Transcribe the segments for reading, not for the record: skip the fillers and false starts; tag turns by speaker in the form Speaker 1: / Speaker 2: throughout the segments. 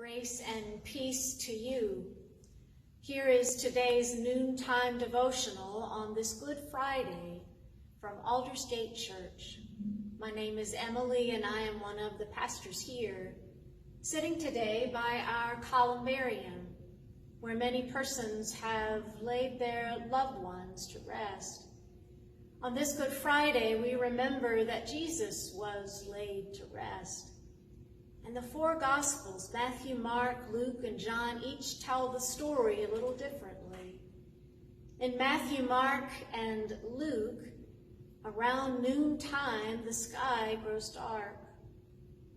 Speaker 1: Grace and peace to you. Here is today's noontime devotional on this Good Friday from Aldersgate Church. My name is Emily and I am one of the pastors here, sitting today by our columbarium, where many persons have laid their loved ones to rest. On this Good Friday, we remember that Jesus was laid to rest. And the four Gospels, Matthew, Mark, Luke, and John, each tell the story a little differently. In Matthew, Mark, and Luke, around noontime, the sky grows dark.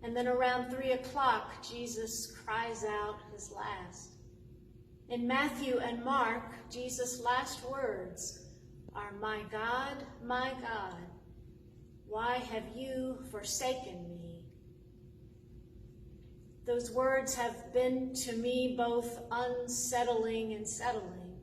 Speaker 1: And then around 3 o'clock, Jesus cries out his last. In Matthew and Mark, Jesus' last words are, my God, why have you forsaken me?" Those words have been to me both unsettling and settling.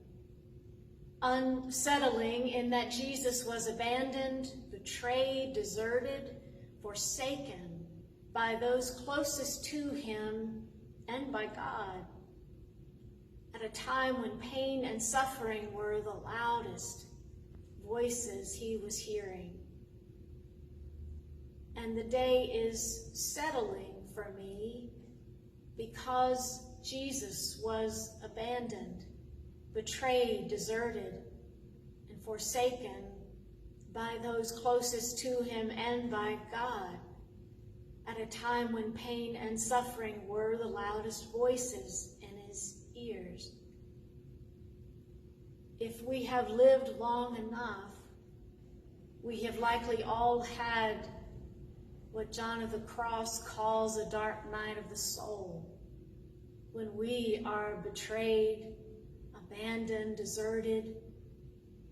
Speaker 1: Unsettling in that Jesus was abandoned, betrayed, deserted, forsaken by those closest to him and by God, at a time when pain and suffering were the loudest voices he was hearing. And the day is settling for me because Jesus was abandoned, betrayed, deserted, and forsaken by those closest to him and by God, at a time when pain and suffering were the loudest voices in his ears. If we have lived long enough, we have likely all had what John of the Cross calls a dark night of the soul, when we are betrayed, abandoned, deserted,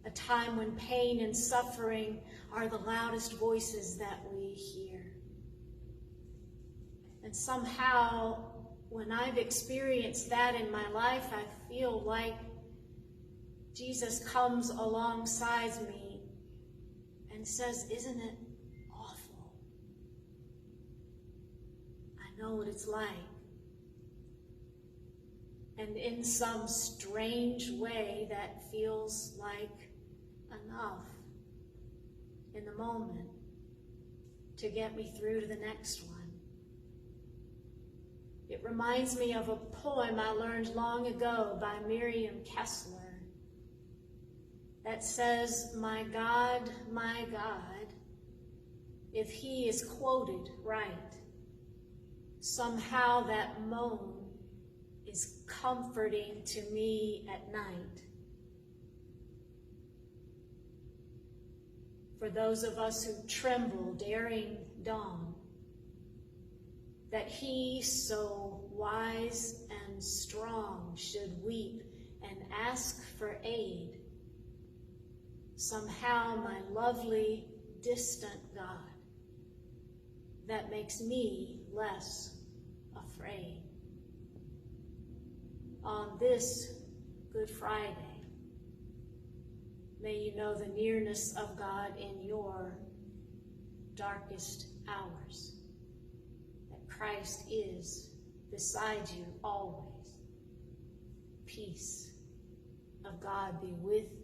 Speaker 1: a time when pain and suffering are the loudest voices that we hear. And somehow, when I've experienced that in my life, I feel like Jesus comes alongside me and says, "Isn't it awful? I know what it's like." And in some strange way, that feels like enough in the moment to get me through to the next one. It reminds me of a poem I learned long ago by Miriam Kessler that says, my God, if he is quoted right, somehow that moan is comforting to me at night. For those of us who tremble daring dawn, that he so wise and strong should weep and ask for aid, somehow my lovely distant God, that makes me less afraid. On this Good Friday, may you know the nearness of God in your darkest hours, that Christ is beside you always. Peace of God be with you.